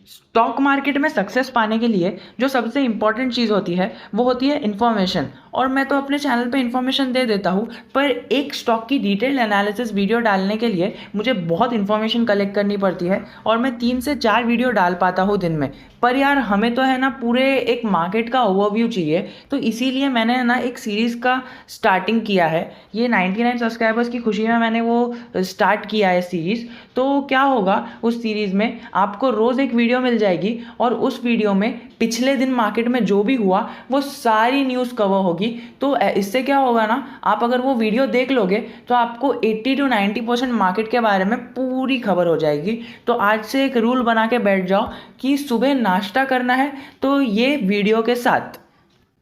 Stock market में success पाने के लिए जो सबसे इम्पॉर्टेंट चीज़ होती है वो होती है इन्फॉर्मेशन। और मैं तो अपने चैनल पे इन्फॉर्मेशन दे देता हूँ, पर एक स्टॉक की डिटेल एनालिसिस वीडियो डालने के लिए मुझे बहुत इन्फॉर्मेशन कलेक्ट करनी पड़ती है और मैं 3 से 4 वीडियो डाल पाता हूँ दिन में। पर यार हमें तो है ना पूरे एक मार्केट का ओवरव्यू चाहिए, तो इसीलिए मैंने है ना एक सीरीज़ का स्टार्टिंग किया है। ये 99 सब्सक्राइबर्स की खुशी में मैंने वो स्टार्ट किया है सीरीज़। तो क्या होगा, उस सीरीज़ में आपको रोज़ एक वीडियो मिल जाएगी और उस वीडियो में पिछले दिन मार्केट में जो भी हुआ वो सारी न्यूज़ कवर होगी। तो इससे क्या होगा ना, आप अगर वो वीडियो देख लोगे तो आपको 80 to 90% मार्केट के बारे में पूरी खबर हो जाएगी। तो आज से एक रूल बना के बैठ जाओ कि सुबह नाश्ता करना है तो ये वीडियो के साथ।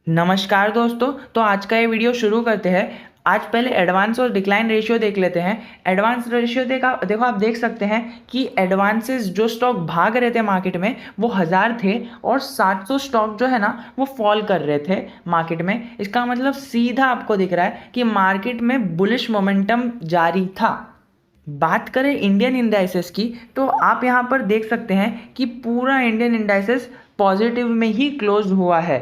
नमस्कार दोस्तों, तो आज का ये वीडियो शुरू करते हैं। आज पहले एडवांस और डिक्लाइन रेशियो देख लेते हैं। एडवांस रेशियो देखो आप देख सकते हैं कि एडवांसेस जो स्टॉक भाग रहे थे मार्केट में वो 1000 थे और 700 स्टॉक जो है ना वो फॉल कर रहे थे मार्केट में। इसका मतलब सीधा आपको दिख रहा है कि मार्केट में बुलिश मोमेंटम जारी था। बात करें इंडियन इंडाइसेस की, तो आप यहाँ पर देख सकते हैं कि पूरा इंडियन इंडाइसेस पॉजिटिव में ही क्लोज हुआ है।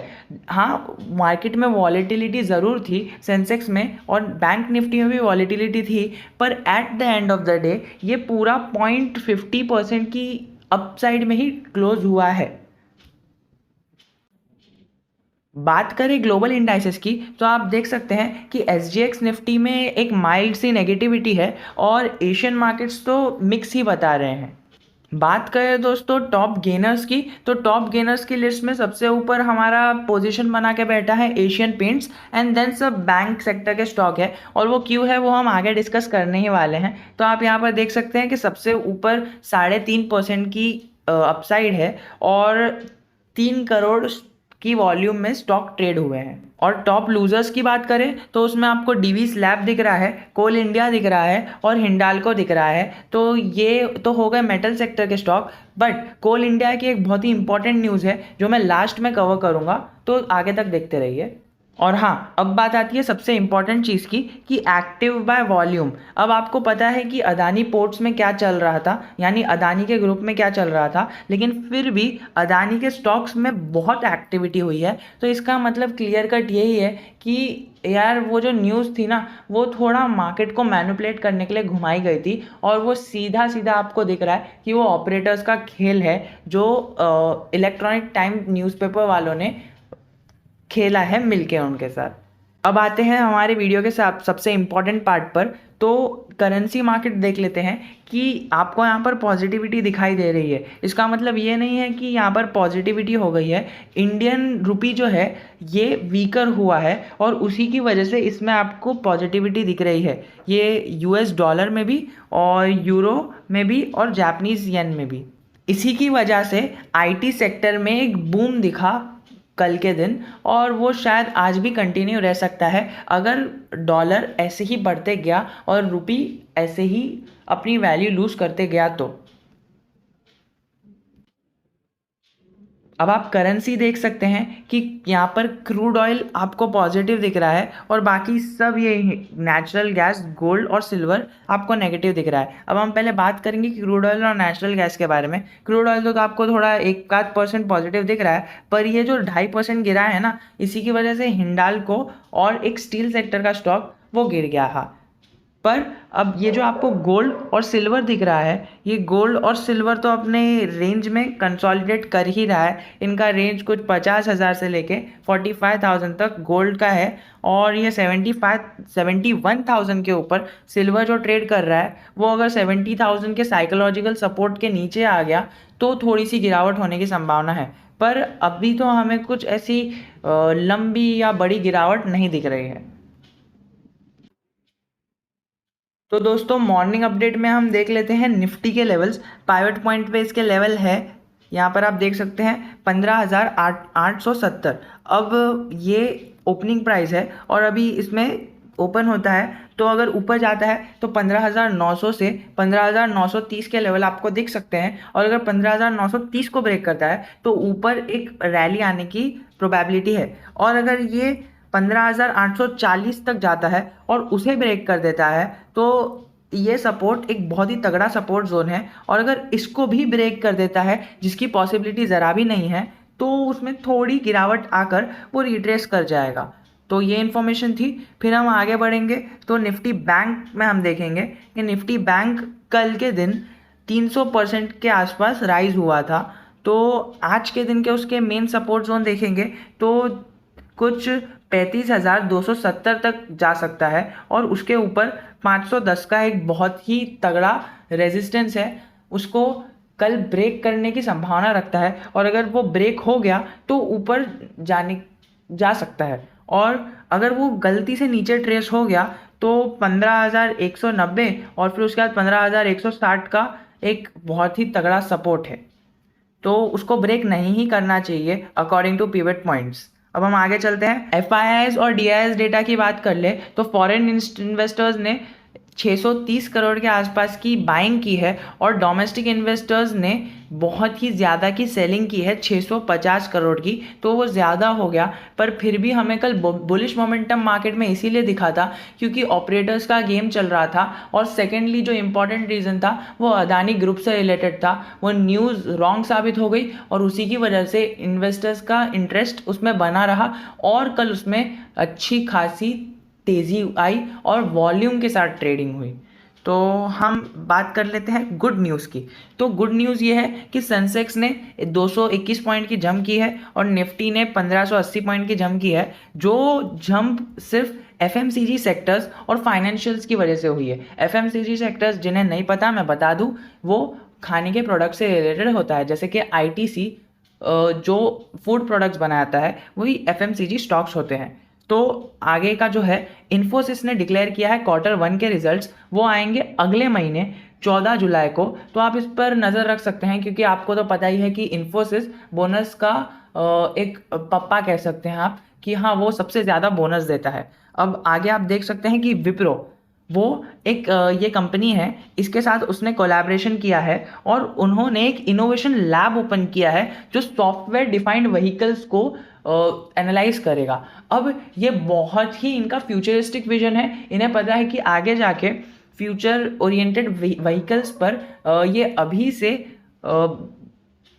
हाँ, मार्केट में वॉलेटिलिटी ज़रूर थी, सेंसेक्स में और बैंक निफ्टी में भी वॉलेटिलिटी थी, पर at the end of the day ये पूरा 0.50% की अपसाइड में ही क्लोज हुआ है। बात करें ग्लोबल इंडाइसेस की, तो आप देख सकते हैं कि SGX निफ्टी में एक माइल्ड सी नेगेटिविटी है और एशियन मार्केट्स तो मिक्स ही बता रहे हैं। बात करें दोस्तों टॉप गेनर्स की, तो टॉप गेनर्स की लिस्ट में सबसे ऊपर हमारा पोजीशन बना के बैठा है एशियन पेंट्स एंड देन सब बैंक सेक्टर के स्टॉक है, और वो क्यों है वो हम आगे डिस्कस करने ही वाले हैं। तो आप यहाँ पर देख सकते हैं कि सबसे ऊपर 3.5% की अपसाइड है और 3 करोड़ की वॉल्यूम में स्टॉक ट्रेड हुए हैं। और टॉप लूजर्स की बात करें तो उसमें आपको डीवी स्लैब दिख रहा है, कोल इंडिया दिख रहा है और हिंडाल्को दिख रहा है। तो ये तो हो गए मेटल सेक्टर के स्टॉक, बट कोल इंडिया की एक बहुत ही इंपॉर्टेंट न्यूज़ है जो मैं लास्ट में कवर करूँगा, तो आगे तक देखते रहिए। और हाँ, अब बात आती है सबसे इम्पॉर्टेंट चीज़ की कि एक्टिव बाय वॉल्यूम। अब आपको पता है कि अदानी पोर्ट्स में क्या चल रहा था, यानी अदानी के ग्रुप में क्या चल रहा था, लेकिन फिर भी अदानी के स्टॉक्स में बहुत एक्टिविटी हुई है। तो इसका मतलब क्लियर कट यही है कि यार वो जो न्यूज़ थी ना वो थोड़ा मार्केट को मैनिपुलेट करने के लिए घुमाई गई थी, और वो सीधा सीधा आपको दिख रहा है कि वो ऑपरेटर्स का खेल है जो इलेक्ट्रॉनिक टाइम न्यूज़पेपर वालों ने खेला है मिलके उनके साथ। अब आते हैं हमारे वीडियो के साथ सबसे इम्पॉर्टेंट पार्ट पर। तो करेंसी मार्केट देख लेते हैं कि आपको यहाँ पर पॉजिटिविटी दिखाई दे रही है। इसका मतलब ये नहीं है कि यहाँ पर पॉजिटिविटी हो गई है। इंडियन रुपी जो है ये वीकर हुआ है और उसी की वजह से इसमें आपको पॉजिटिविटी दिख रही है। ये US डॉलर में भी और यूरो में भी और जापानीज़ येन में भी। इसी की वजह से IT सेक्टर में एक बूम दिखा कल के दिन, और वो शायद आज भी कंटिन्यू रह सकता है अगर डॉलर ऐसे ही बढ़ते गया और रुपी ऐसे ही अपनी वैल्यू लूज़ करते गया तो। अब आप करेंसी देख सकते हैं कि यहाँ पर क्रूड ऑयल आपको पॉजिटिव दिख रहा है और बाकी सब ये नेचुरल गैस, गोल्ड और सिल्वर आपको नेगेटिव दिख रहा है। अब हम पहले बात करेंगे कि क्रूड ऑयल और नेचुरल गैस के बारे में। क्रूड ऑयल तो आपको थोड़ा 1-8% पॉजिटिव दिख रहा है, पर ये जो 2.5% गिरा है ना, इसी की वजह से हिंडाल्को और एक स्टील सेक्टर का स्टॉक वो गिर गया है। पर अब ये जो आपको गोल्ड और सिल्वर दिख रहा है, ये गोल्ड और सिल्वर तो अपने रेंज में कंसोलिडेट कर ही रहा है। इनका रेंज कुछ 50,000 से लेके 45,000 तक गोल्ड का है, और ये 71,000 के ऊपर सिल्वर जो ट्रेड कर रहा है वो अगर 70,000 के साइकोलॉजिकल सपोर्ट के नीचे आ गया तो थोड़ी सी गिरावट होने की संभावना है। पर अभी तो हमें कुछ ऐसी लंबी या बड़ी गिरावट नहीं दिख रही है। तो दोस्तों मॉर्निंग अपडेट में हम देख लेते हैं निफ्टी के लेवल्स। पाइवट पॉइंट पे इसके लेवल है, यहाँ पर आप देख सकते हैं 15,870। अब ये ओपनिंग प्राइस है और अभी इसमें ओपन होता है तो अगर ऊपर जाता है तो 15,900 से 15,930 के लेवल आपको दिख सकते हैं, और अगर 15,930 को ब्रेक करता है तो ऊपर एक रैली आने की प्रोबेबिलिटी है। और अगर ये 15,840 तक जाता है और उसे ब्रेक कर देता है तो ये सपोर्ट एक बहुत ही तगड़ा सपोर्ट जोन है, और अगर इसको भी ब्रेक कर देता है, जिसकी पॉसिबिलिटी ज़रा भी नहीं है, तो उसमें थोड़ी गिरावट आकर वो रिट्रेस कर जाएगा। तो ये इन्फॉर्मेशन थी। फिर हम आगे बढ़ेंगे तो निफ्टी बैंक में हम देखेंगे कि निफ्टी बैंक कल के दिन 300% के आसपास राइज हुआ था। तो आज के दिन के उसके मेन सपोर्ट जोन देखेंगे तो कुछ 35,270 तक जा सकता है, और उसके ऊपर 510 का एक बहुत ही तगड़ा रेजिस्टेंस है, उसको कल ब्रेक करने की संभावना रखता है। और अगर वो ब्रेक हो गया तो ऊपर जा सकता है, और अगर वो गलती से नीचे ट्रेस हो गया तो 15,190 और फिर उसके बाद 15,160 का एक बहुत ही तगड़ा सपोर्ट है। तो उसको ब्रेक नहीं ही करना चाहिए अकॉर्डिंग टू पिवट पॉइंट्स। अब हम आगे चलते हैं, एफआईआईज और डीआईएस डेटा की बात कर ले तो फॉरेन इन्वेस्टर्स ने 630 करोड़ के आसपास की बाइंग की है, और डोमेस्टिक इन्वेस्टर्स ने बहुत ही ज़्यादा की सेलिंग की है 650 करोड़ की। तो वो ज़्यादा हो गया, पर फिर भी हमें कल बुलिश मोमेंटम मार्केट में इसीलिए दिखा था क्योंकि ऑपरेटर्स का गेम चल रहा था, और सेकेंडली जो इंपॉर्टेंट रीज़न था वो अदानी ग्रुप से रिलेटेड था। वो न्यूज़ रॉन्ग साबित हो गई और उसी की वजह से इन्वेस्टर्स का इंटरेस्ट उसमें बना रहा, और कल उसमें अच्छी खासी तेज़ी आई और वॉल्यूम के साथ ट्रेडिंग हुई। तो हम बात कर लेते हैं गुड न्यूज़ की। तो गुड न्यूज़ ये है कि सेंसेक्स ने 221 पॉइंट की जंप की है, और निफ्टी ने 1580 पॉइंट की जंप की है, जो जंप सिर्फ एफएमसीजी सेक्टर्स और फाइनेंशियल्स की वजह से हुई है। एफएमसीजी सेक्टर्स जिन्हें नहीं पता मैं बता दूं, वो खाने के प्रोडक्ट से रिलेटेड होता है, जैसे कि आईटीसी जो फूड प्रोडक्ट्स बनाता है वही एफएमसीजी स्टॉक्स होते हैं। तो आगे का जो है, इन्फोसिस ने डिक्लेयर किया है Q1 के रिजल्ट्स, वो आएंगे अगले महीने 14 जुलाई को। तो आप इस पर नज़र रख सकते हैं, क्योंकि आपको तो पता ही है कि इन्फोसिस बोनस का एक पप्पा कह सकते हैं आप, कि हाँ वो सबसे ज़्यादा बोनस देता है। अब आगे आप देख सकते हैं कि विप्रो, वो एक ये कंपनी है, इसके साथ उसने कोलैबोरेशन किया है, और उन्होंने एक इनोवेशन लैब ओपन किया है जो सॉफ्टवेयर डिफाइंड व्हीकल्स को एनालाइज करेगा। अब ये बहुत ही इनका फ्यूचरिस्टिक विजन है। इन्हें पता है कि आगे जाके फ्यूचर ओरिएंटेड व्हीकल्स पर ये अभी से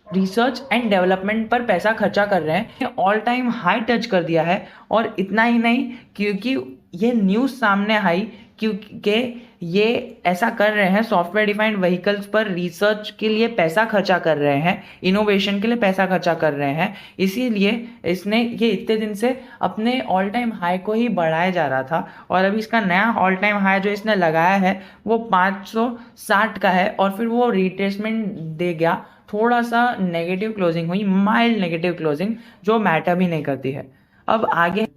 रिसर्च एंड डेवलपमेंट पर पैसा खर्चा कर रहे हैं। ऑल टाइम हाई टच कर दिया है, और इतना ही नहीं, क्योंकि ये न्यूज़ सामने आई क्योंकि ये ऐसा कर रहे हैं, सॉफ्टवेयर डिफाइंड व्हीकल्स पर रिसर्च के लिए पैसा खर्चा कर रहे हैं, इनोवेशन के लिए पैसा खर्चा कर रहे हैं। इसीलिए इसने ये इतने दिन से अपने ऑल टाइम हाई को ही बढ़ाया जा रहा था, और अभी इसका नया ऑल टाइम हाई जो इसने लगाया है वो 560 का है, और फिर वो रिट्रेसमेंट दे गया। थोड़ा सा नेगेटिव क्लोजिंग हुई, माइल्ड नेगेटिव क्लोजिंग, जो मैटर भी नहीं करती है। अब आगे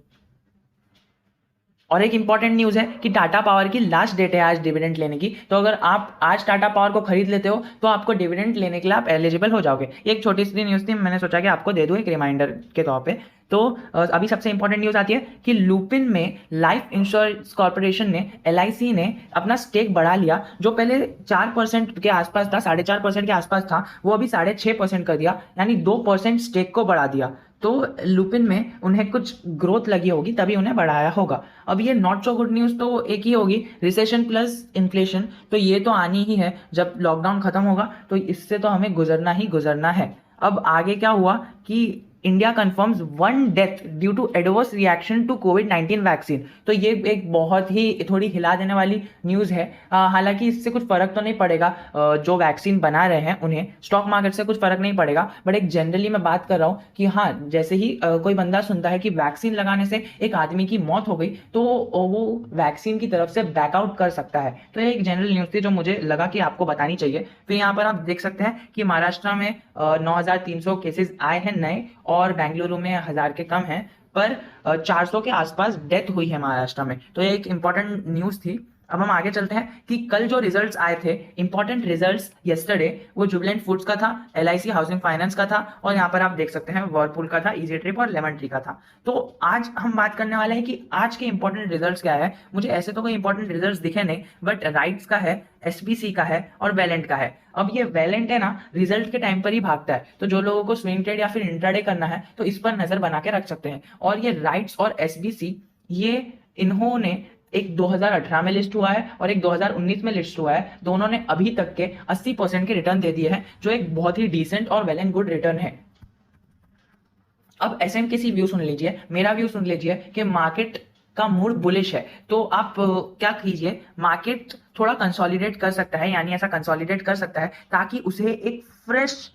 और एक इंपॉर्टेंट न्यूज़ है कि टाटा पावर की लास्ट डेट है आज डिविडेंड लेने की। तो अगर आप आज टाटा पावर को खरीद लेते हो तो आपको डिविडेंड लेने के लिए आप एलिजिबल हो जाओगे। ये एक छोटी सी न्यूज़ थी, मैंने सोचा कि आपको दे दूँ एक रिमाइंडर के तौर पे। तो अभी सबसे इंपॉर्टेंट न्यूज़ आती है कि लुपिन में लाइफ इंश्योरेंस कॉर्पोरेशन ने, LIC ने अपना स्टेक बढ़ा लिया। जो पहले 4% के आसपास था, 4.5% के आसपास था, वो अभी 6.5% कर दिया, यानी 2% स्टेक को बढ़ा दिया। तो लुपिन में उन्हें कुछ ग्रोथ लगी होगी, तभी उन्हें बढ़ाया होगा। अब ये नॉट सो गुड न्यूज़ तो एक ही होगी, रिसेशन प्लस इन्फ्लेशन, तो ये तो आनी ही है। जब लॉकडाउन खत्म होगा तो इससे तो हमें गुजरना ही गुजरना है। अब आगे क्या हुआ कि India confirms 1 death due to adverse reaction to कोविड-19 वैक्सीन। तो ये एक बहुत ही थोड़ी हिला देने वाली न्यूज़ है। हालांकि इससे कुछ फ़र्क तो नहीं पड़ेगा, जो वैक्सीन बना रहे हैं उन्हें, स्टॉक मार्केट से कुछ फ़र्क नहीं पड़ेगा, बट एक जनरली मैं बात कर रहा हूँ कि हाँ, जैसे ही कोई बंदा सुनता है कि वैक्सीन लगाने से एक आदमी की मौत हो गई, तो वो वैक्सीन की तरफ से बैकआउट कर सकता है। तो ये एक जनरल न्यूज़ थी जो मुझे लगा कि आपको बतानी चाहिए। फिर यहाँ पर आप देख सकते हैं कि महाराष्ट्र में 9,300 केसेस आए हैं नए, और बेंगलुरु में 1000 के कम हैं, पर 400 के आसपास डेथ हुई है महाराष्ट्र में। तो ये एक इंपॉर्टेंट न्यूज़ थी। अब हम आगे चलते हैं कि कल जो रिजल्ट्स आए थे, इंपॉर्टेंट रिजल्ट्स येस्टरडे, वो जुबिलेंट फूड्स का था, LIC हाउसिंग फाइनेंस का था, और यहाँ पर आप देख सकते हैं वर्लपूल का था, इजी ट्रिप और लेमन ट्री का था। तो आज हम बात करने वाले हैं कि आज के इंपॉर्टेंट रिजल्ट्स क्या है। मुझे ऐसे तो कोई इंपॉर्टेंट रिजल्ट्स दिखे नहीं, बट राइट्स का है, SBC का है और वैलेंट का है। अब ये वैलेंट है ना, रिजल्ट के टाइम पर ही भागता है, तो जो लोगों को स्विंग ट्रेड या फिर इंट्राडे करना है तो इस पर नजर बना के रख सकते हैं। और ये राइट्स और SBC, ये इन्होंने एक 2018 में लिस्ट हुआ है और एक 2019 में लिस्ट हुआ है। दोनों ने अभी तक के 80% के रिटर्न दे दिए हैं, जो एक बहुत ही डिसेंट और वेल एंड गुड रिटर्न है। अब एसएमकेसी व्यू सुन लीजिए, मेरा व्यू सुन लीजिए कि मार्केट का मूड बुलिश है। तो आप क्या कीजिए, मार्केट थोड़ा कंसोलिडेट कर सकता है, यानी ऐसा कंसोलिडेट कर सकता है ताकि उसे एक फ्रेश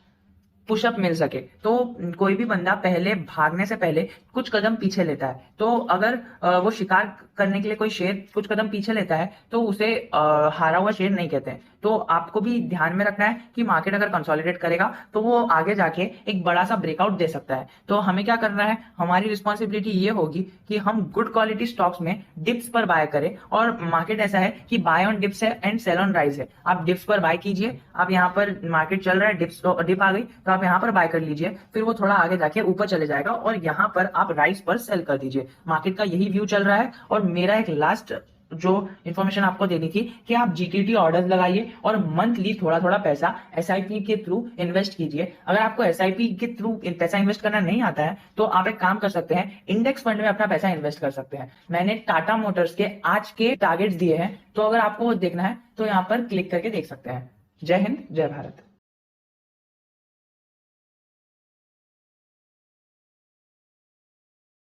पुशअप मिल सके। तो कोई भी बंदा पहले भागने से पहले कुछ कदम पीछे लेता है। तो अगर वो शिकार करने के लिए कोई शेर कुछ कदम पीछे लेता है तो उसे हारा हुआ शेर नहीं कहते हैं। तो आपको भी ध्यान में रखना है कि मार्केट अगर कंसोलिडेट करेगा तो वो आगे जाके एक बड़ा सा ब्रेकआउट दे सकता है। तो हमें क्या करना है, हमारी रिस्पॉन्सिबिलिटी ये होगी कि हम गुड क्वालिटी स्टॉक्स में डिप्स पर बाय करें। और मार्केट ऐसा है कि बाय ऑन डिप्स है एंड सेल ऑन राइज है। आप डिप्स पर बाय कीजिए, आप यहाँ पर मार्केट चल रहा है, डिप आ गई तो आप यहाँ पर बाय कर लीजिए, फिर वो थोड़ा आगे जाके ऊपर चले जाएगा और यहाँ पर आप राइज पर सेल कर दीजिए। मार्केट का यही व्यू चल रहा है। और मेरा एक लास्ट जो इन्फॉर्मेशन आपको देनी थी कि आप जीटीटी ऑर्डर्स लगाइए और मंथली थोड़ा थोड़ा पैसा एसआईपी के थ्रू इन्वेस्ट कीजिए। अगर आपको एसआईपी के थ्रू पैसा इन्वेस्ट करना नहीं आता है तो आप एक काम कर सकते हैं, इंडेक्स फंड में अपना पैसा इन्वेस्ट कर सकते हैं। मैंने टाटा मोटर्स के आज के टारगेट्स दिए हैं, तो अगर आपको देखना है तो यहाँ पर क्लिक करके देख सकते हैं। जय हिंद, जय भारत।